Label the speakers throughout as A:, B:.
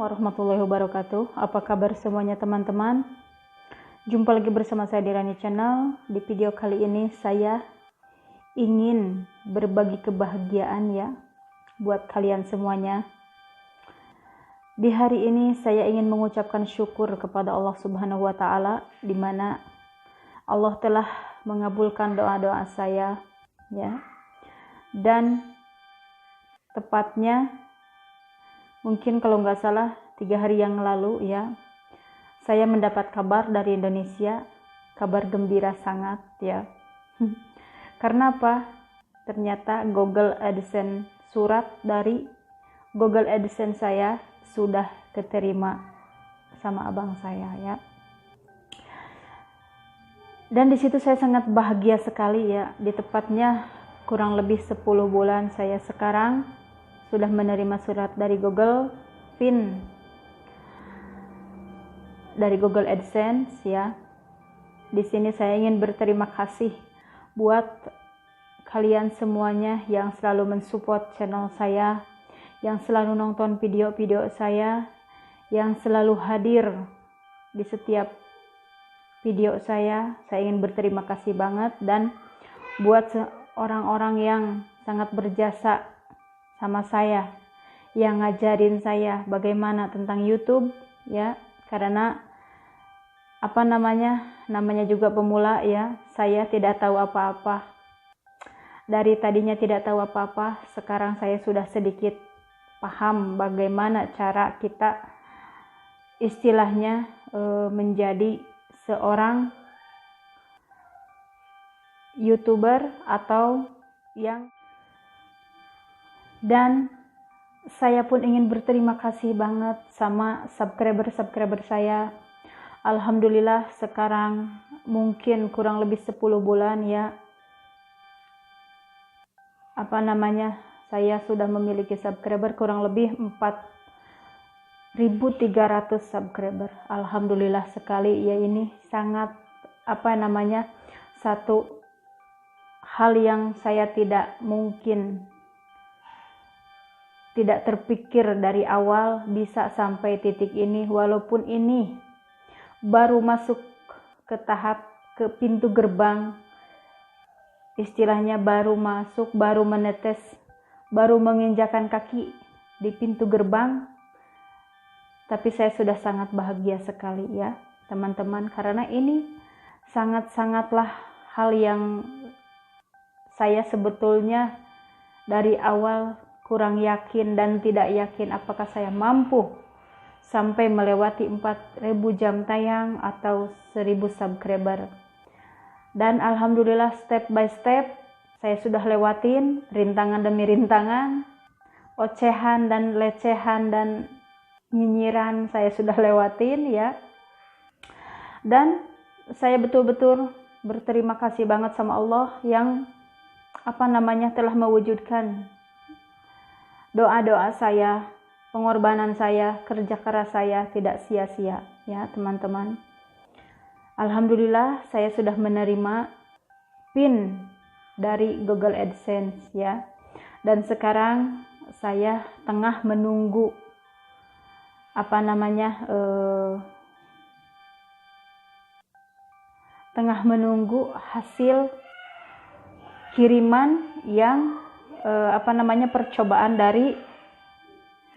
A: warahmatullahi wabarakatuh. Apa kabar semuanya teman-teman? Jumpa lagi bersama saya di Rani Channel. Di video kali ini saya ingin berbagi kebahagiaan ya buat kalian semuanya. Di hari ini saya ingin mengucapkan syukur kepada Allah Subhanahu wa taala, di mana Allah telah mengabulkan doa-doa saya ya. Dan tepatnya mungkin kalau nggak salah 3 hari yang lalu ya, saya mendapat kabar dari Indonesia, kabar gembira sangat ya. Karena apa? Ternyata Google AdSense, surat dari Google AdSense saya sudah keterima sama abang saya ya. Dan di situ saya sangat bahagia sekali ya. Di tepatnya kurang lebih 10 bulan saya sekarang sudah menerima surat dari Google, PIN dari Google AdSense ya. Di sini saya ingin berterima kasih buat kalian semuanya yang selalu mensupport channel saya, yang selalu nonton video-video saya, yang selalu hadir di setiap video saya. Saya ingin berterima kasih banget. Dan buat orang-orang yang sangat berjasa sama saya, yang ngajarin saya bagaimana tentang YouTube ya, karena namanya juga pemula ya. Saya tidak tahu apa-apa. Dari tadinya tidak tahu apa-apa, sekarang saya sudah sedikit paham bagaimana cara kita istilahnya menjadi seorang YouTuber atau yang. Dan saya pun ingin berterima kasih banget sama subscriber saya. Alhamdulillah sekarang mungkin kurang lebih 10 bulan ya, saya sudah memiliki subscriber kurang lebih 4.300 subscriber. Alhamdulillah sekali ya, ini sangat satu hal yang saya tidak terpikir dari awal bisa sampai titik ini. Walaupun ini baru masuk ke tahap, ke pintu gerbang, istilahnya baru masuk, baru menetes, baru menginjakan kaki di pintu gerbang, tapi saya sudah sangat bahagia sekali ya teman-teman, karena ini sangat-sangatlah hal yang saya sebetulnya dari awal kurang yakin dan tidak yakin apakah saya mampu sampai melewati 4.000 jam tayang atau 1.000 subscriber. Dan alhamdulillah step by step saya sudah lewatin, rintangan demi rintangan, ocehan dan lecehan dan nyinyiran saya sudah lewatin ya. Dan saya betul-betul berterima kasih banget sama Allah yang telah mewujudkan doa-doa saya, pengorbanan saya, kerja keras saya tidak sia-sia ya teman-teman. Alhamdulillah saya sudah menerima PIN dari Google AdSense ya. Dan sekarang saya tengah menunggu hasil kiriman yang percobaan dari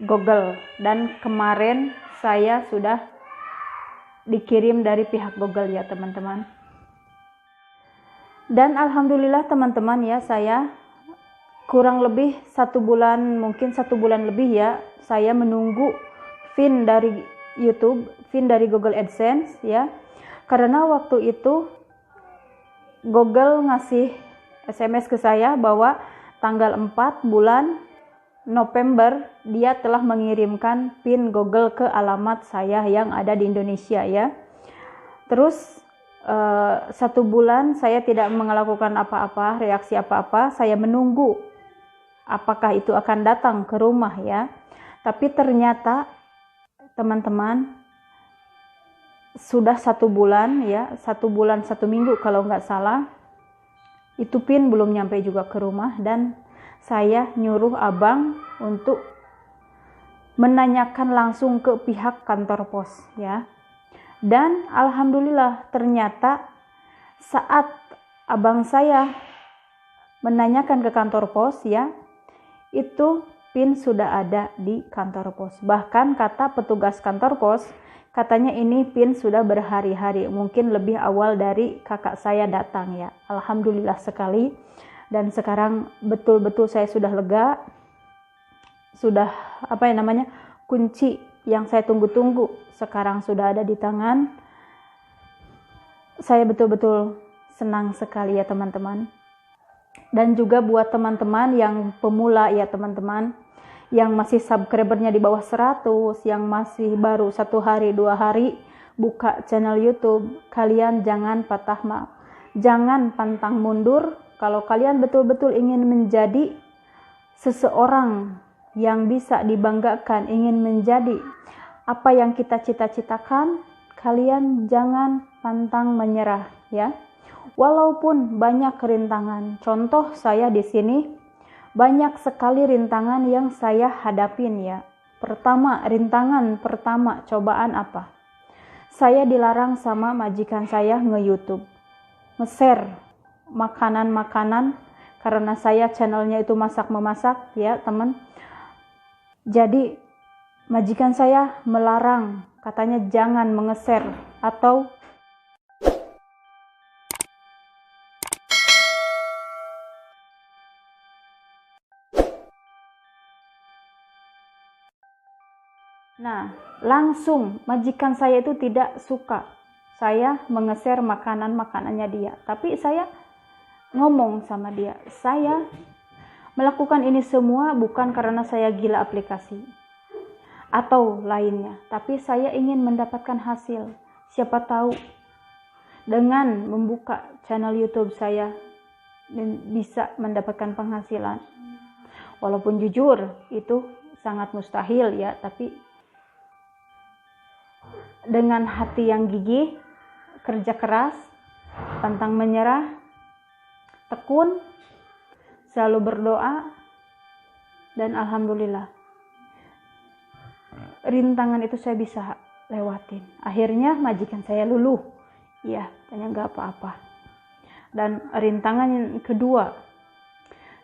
A: Google. Dan kemarin saya sudah dikirim dari pihak Google ya teman-teman. Dan alhamdulillah teman-teman ya, saya kurang lebih 1 bulan, mungkin 1 bulan lebih ya, saya menunggu PIN dari YouTube, PIN dari Google AdSense ya. Karena waktu itu Google ngasih SMS ke saya bahwa tanggal 4 bulan November dia telah mengirimkan PIN Google ke alamat saya yang ada di Indonesia ya. Terus 1 bulan saya tidak melakukan apa-apa, reaksi apa-apa. Saya menunggu apakah itu akan datang ke rumah ya. Tapi ternyata teman-teman sudah 1 bulan ya, 1 bulan 1 minggu kalau nggak salah, itu PIN belum nyampe juga ke rumah. Dan saya nyuruh abang untuk menanyakan langsung ke pihak kantor pos ya. Dan alhamdulillah ternyata saat abang saya menanyakan ke kantor pos ya, itu PIN sudah ada di kantor pos. Bahkan kata petugas kantor pos, katanya ini PIN sudah berhari-hari, mungkin lebih awal dari kakak saya datang ya. Alhamdulillah sekali. Dan sekarang betul-betul saya sudah lega, sudah kunci yang saya tunggu-tunggu sekarang sudah ada di tangan. Saya betul-betul senang sekali ya teman-teman. Dan juga buat teman-teman yang pemula ya teman-teman, yang masih subscribernya di bawah 100, yang masih baru 1 hari 2 hari buka channel YouTube, kalian jangan patah maaf, jangan pantang mundur. Kalau kalian betul-betul ingin menjadi seseorang yang bisa dibanggakan, ingin menjadi apa yang kita cita-citakan, kalian jangan pantang menyerah ya. Walaupun banyak rintangan. Contoh saya di sini banyak sekali rintangan yang saya hadapin ya. Rintangan pertama cobaan apa? Saya dilarang sama majikan saya nge-YouTube, nge-share makanan-makanan, karena saya channelnya itu masak-memasak ya teman. Jadi majikan saya melarang, katanya jangan menge-share atau langsung majikan saya itu tidak suka saya menge-share makanannya dia. Tapi saya ngomong sama dia, saya melakukan ini semua bukan karena saya gila aplikasi atau lainnya, tapi saya ingin mendapatkan hasil. Siapa tahu dengan membuka channel YouTube saya bisa mendapatkan penghasilan. Walaupun jujur itu sangat mustahil ya, tapi dengan hati yang gigih, kerja keras, pantang menyerah, tekun, selalu berdoa, dan alhamdulillah rintangan itu saya bisa lewatin. Akhirnya majikan saya luluh, ya, tanya nggak apa-apa. Dan rintangan yang kedua,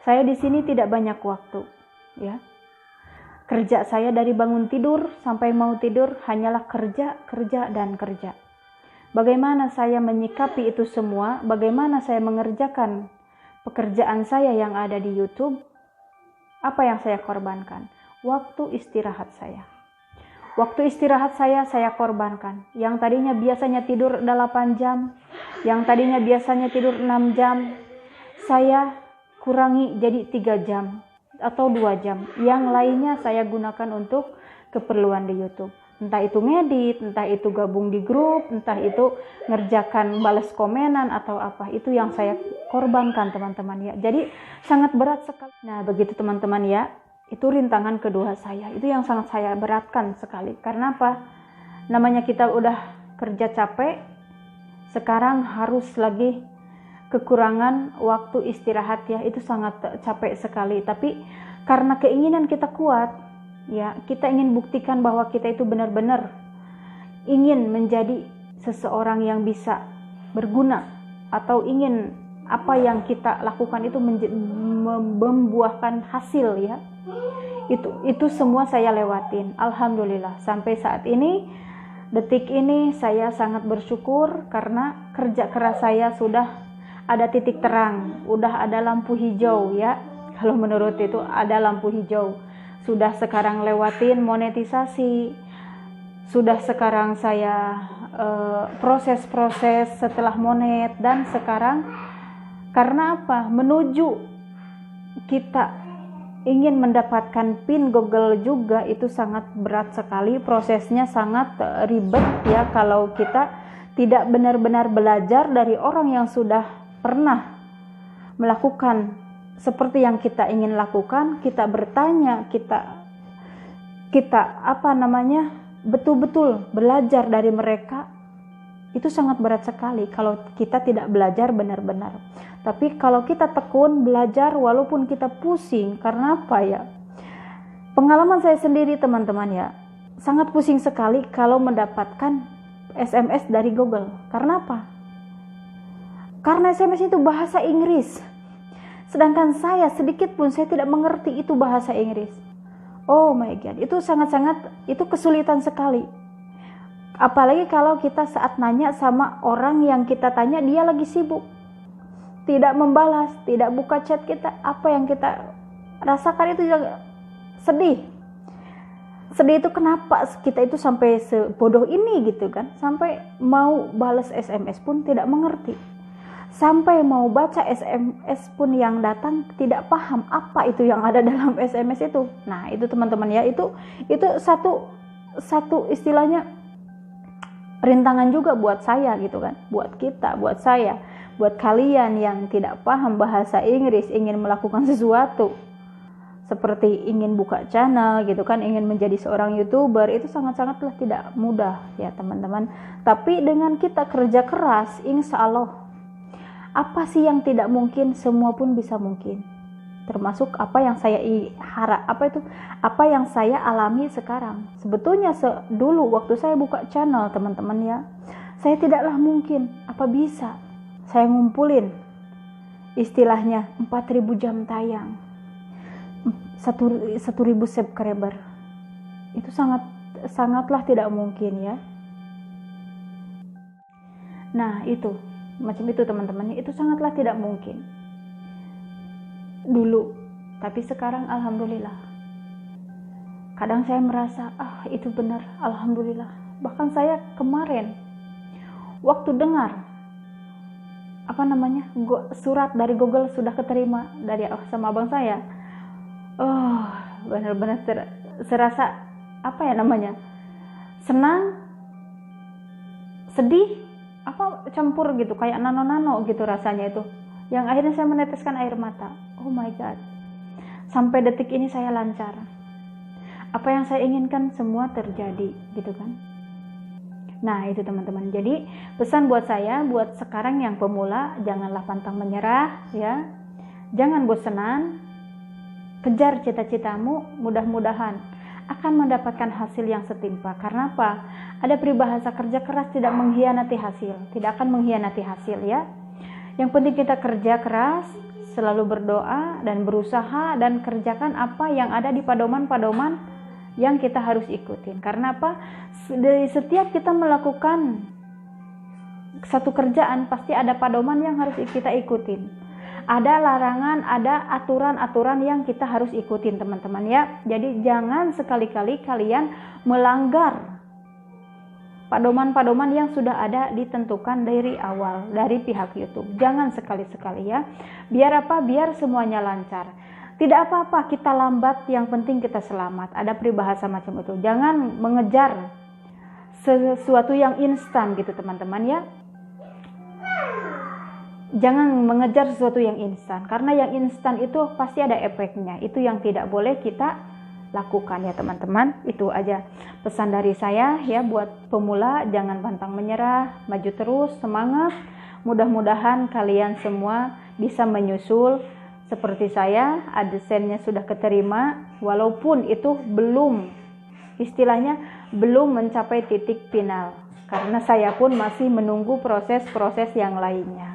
A: saya di sini tidak banyak waktu, ya. Kerja saya dari bangun tidur sampai mau tidur hanyalah kerja, dan kerja. Bagaimana saya menyikapi itu semua? Bagaimana saya mengerjakan pekerjaan saya yang ada di YouTube? Apa yang saya korbankan? Waktu istirahat saya. Waktu istirahat saya korbankan. Yang tadinya biasanya tidur 8 jam, yang tadinya biasanya tidur 6 jam, saya kurangi jadi 3 jam atau 2 jam. Yang lainnya saya gunakan untuk keperluan di YouTube. Entah itu ngedit, entah itu gabung di grup, entah itu ngerjakan balas komenan atau apa. Itu yang saya korbankan teman-teman ya. Jadi sangat berat sekali. Nah begitu teman-teman ya. Itu rintangan kedua saya. Itu yang sangat saya beratkan sekali. Karena apa? Namanya kita udah kerja capek, sekarang harus lagi kekurangan waktu istirahat ya, itu sangat capek sekali. Tapi karena keinginan kita kuat ya, kita ingin buktikan bahwa kita itu benar-benar ingin menjadi seseorang yang bisa berguna, atau ingin apa yang kita lakukan itu membuahkan hasil ya. Itu semua saya lewatin, alhamdulillah. Sampai saat ini, detik ini saya sangat bersyukur karena kerja keras saya sudah ada titik terang, udah ada lampu hijau ya. Kalau menurut itu ada lampu hijau. Sudah sekarang lewatin monetisasi. Sudah sekarang saya proses-proses setelah monet, dan sekarang karena apa? Menuju kita ingin mendapatkan PIN Google juga, itu sangat berat sekali, prosesnya sangat ribet ya. Kalau kita tidak benar-benar belajar dari orang yang sudah pernah melakukan seperti yang kita ingin lakukan, kita bertanya, kita betul-betul belajar dari mereka, itu sangat berat sekali kalau kita tidak belajar benar-benar. Tapi kalau kita tekun belajar walaupun kita pusing, karena apa ya? Pengalaman saya sendiri teman-teman ya, sangat pusing sekali kalau mendapatkan SMS dari Google. Karena apa? Karena SMS itu bahasa Inggris. Sedangkan saya sedikit pun saya tidak mengerti itu bahasa Inggris. Oh my God, itu sangat-sangat, itu kesulitan sekali. Apalagi kalau kita saat nanya sama orang yang kita tanya, dia lagi sibuk, tidak membalas, tidak buka chat kita. Apa yang kita rasakan itu juga sedih. Sedih itu kenapa kita itu sampai sebodoh ini gitu kan, sampai mau balas SMS pun tidak mengerti, sampai mau baca SMS pun yang datang tidak paham apa itu yang ada dalam SMS itu. Nah itu teman-teman ya, itu satu istilahnya rintangan juga buat saya gitu kan, buat kita, buat saya, buat kalian yang tidak paham bahasa Inggris, ingin melakukan sesuatu seperti ingin buka channel gitu kan, ingin menjadi seorang YouTuber, itu sangat-sangatlah tidak mudah ya teman-teman. Tapi dengan kita kerja keras, insya Allah apa sih yang tidak mungkin, semua pun bisa mungkin. Termasuk apa yang saya apa yang saya alami sekarang. Sebetulnya dulu waktu saya buka channel teman-teman ya, saya tidaklah mungkin apa bisa saya ngumpulin istilahnya 4.000 jam tayang, 1.000 subscriber. Itu sangatlah tidak mungkin ya. Nah itu macam itu teman-teman, itu sangatlah tidak mungkin dulu. Tapi sekarang alhamdulillah, kadang saya merasa itu benar, alhamdulillah. Bahkan saya kemarin waktu dengar surat dari Google sudah keterima dari sama abang saya, benar-benar serasa senang, sedih, campur gitu, kayak nano-nano gitu rasanya itu, yang akhirnya saya meneteskan air mata. Oh my God, sampai detik ini saya lancar, apa yang saya inginkan semua terjadi gitu kan. Nah itu teman-teman, jadi pesan buat saya, buat sekarang yang pemula, janganlah pantang menyerah ya, jangan bosanan, kejar cita-citamu, mudah-mudahan akan mendapatkan hasil yang setimpal. Karena apa? Ada peribahasa, kerja keras tidak mengkhianati hasil, tidak akan mengkhianati hasil ya. Yang penting kita kerja keras, selalu berdoa dan berusaha, dan kerjakan apa yang ada di padoman-padoman yang kita harus ikutin. Karena apa? Dari setiap kita melakukan satu kerjaan, pasti ada padoman yang harus kita ikutin. Ada larangan, ada aturan-aturan yang kita harus ikutin teman-teman ya. Jadi jangan sekali-kali kalian melanggar padoman-padoman yang sudah ada ditentukan dari awal dari pihak YouTube. Jangan sekali-sekali ya. Biar apa? Biar semuanya lancar. Tidak apa-apa kita lambat, yang penting kita selamat. Ada peribahasa macam itu. Jangan mengejar sesuatu yang instan gitu teman-teman ya. Jangan mengejar sesuatu yang instan, karena yang instan itu pasti ada efeknya. Itu yang tidak boleh kita lakukan ya teman-teman. Itu aja pesan dari saya ya, buat pemula jangan pantang menyerah, maju terus, semangat. Mudah-mudahan kalian semua bisa menyusul seperti saya, AdSense-nya sudah keterima, walaupun itu belum mencapai titik final, karena saya pun masih menunggu proses-proses yang lainnya.